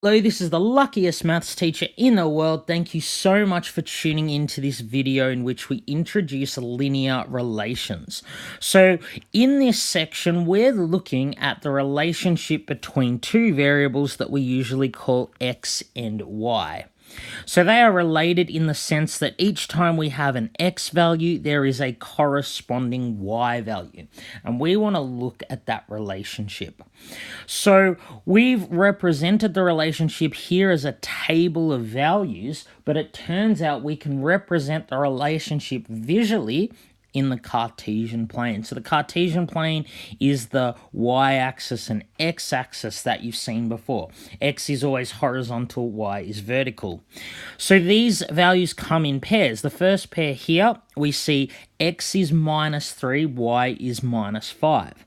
Hello, this is the luckiest maths teacher in the world. Thank you so much for tuning into this video in which we introduce linear relations. So in this section, we're looking at the relationship between two variables that we usually call x and y. So they are related in the sense that each time we have an x value, there is a corresponding y value. And we want to look at that relationship. So we've represented the relationship here as a table of values, but it turns out we can represent the relationship visually in the Cartesian plane. So the Cartesian plane is the y-axis and x-axis that you've seen before. X is always horizontal, y is vertical. So these values come in pairs. The first pair here, we see x is minus 3, y is minus 5.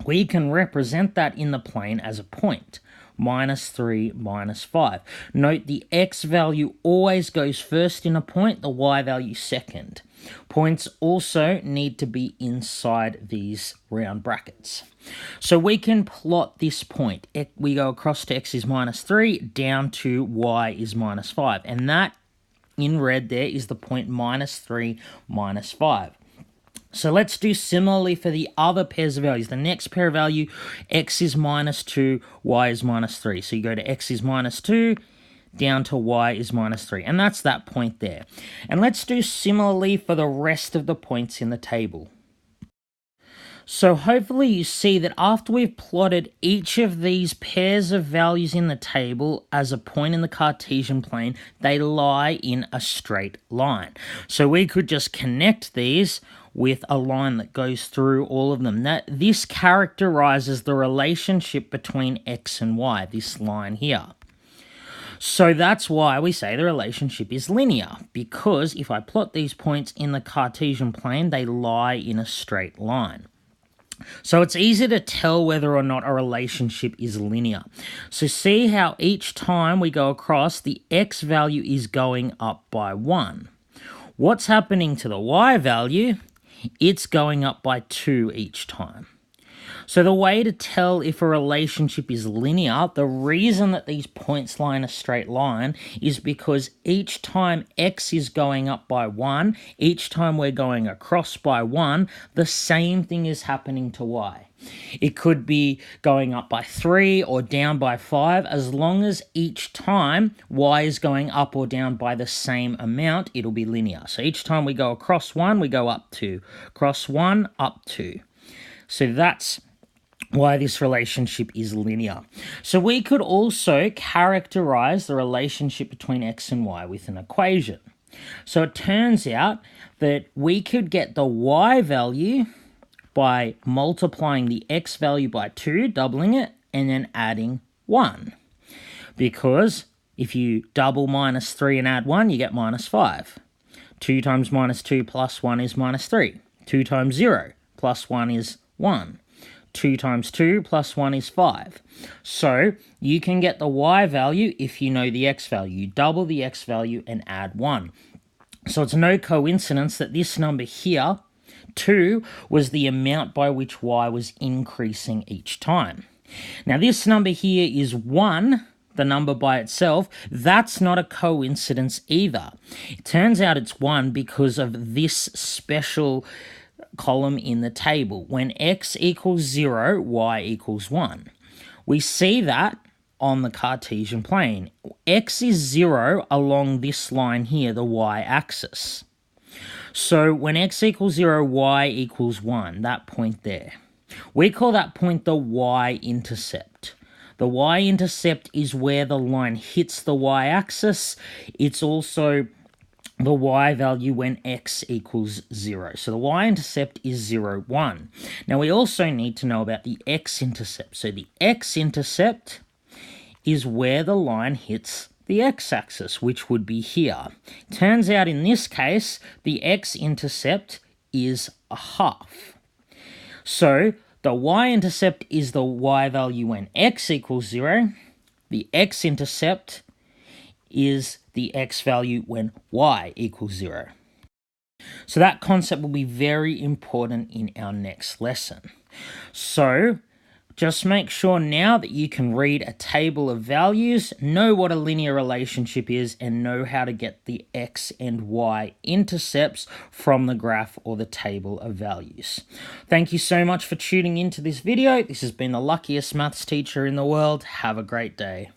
We can represent that in the plane as a point. Minus 3, minus 5. Note the x value always goes first in a point, the y value second. Points also need to be inside these round brackets. So we can plot this point. We go across to x is minus 3, down to y is minus 5. And that, in red there, is the point minus 3, minus 5. So let's do similarly for the other pairs of values. The next pair of value, x is minus 2, y is minus 3. So you go to x is minus 2, down to y is minus 3. And that's that point there. And let's do similarly for the rest of the points in the table. So hopefully you see that after we've plotted each of these pairs of values in the table as a point in the Cartesian plane, they lie in a straight line. So we could just connect these with a line that goes through all of them. This characterizes the relationship between x and y, this line here. So that's why we say the relationship is linear, because if I plot these points in the Cartesian plane, they lie in a straight line. So it's easy to tell whether or not a relationship is linear. So see how each time we go across, the x value is going up by 1. What's happening to the y value? It's going up by 2 each time. So the way to tell if a relationship is linear, the reason that these points lie in a straight line is because each time x is going up by 1, each time we're going across by 1, the same thing is happening to y. It could be going up by 3 or down by 5. As long as each time y is going up or down by the same amount, it'll be linear. So each time we go across 1, we go up 2. Across 1, up 2. So that's why this relationship is linear. So we could also characterize the relationship between x and y with an equation. So it turns out that we could get the y value by multiplying the x value by 2, doubling it, and then adding 1. Because if you double minus 3 and add 1, you get minus 5. 2 times minus 2 plus 1 is minus 3. 2 times 0 plus 1 is 1. 2 times 2 plus 1 is 5. So you can get the y value if you know the x value. You double the x value and add 1. So it's no coincidence that this number here, 2, was the amount by which y was increasing each time. Now this number here is 1, the number by itself. That's not a coincidence either. It turns out it's 1 because of this special column in the table. When x equals 0, y equals 1. We see that on the Cartesian plane. X is 0 along this line here, the y-axis. So when x equals 0, y equals 1, that point there. We call that point the y-intercept. The y-intercept is where the line hits the y-axis. It's also the y value when x equals 0. So the y-intercept is 0, 1. Now we also need to know about the x-intercept. So the x-intercept is where the line hits the x-axis, which would be here. Turns out in this case, the x-intercept is a half. So the y-intercept is the y value when x equals 0. The x-intercept is the x value when y equals 0. So that concept will be very important in our next lesson. So Just make sure now that you can read a table of values, know what a linear relationship is, and know how to get the x and y intercepts from the graph or the table of values. Thank you so much for tuning into this video. This has been the luckiest maths teacher in the world. Have a great day.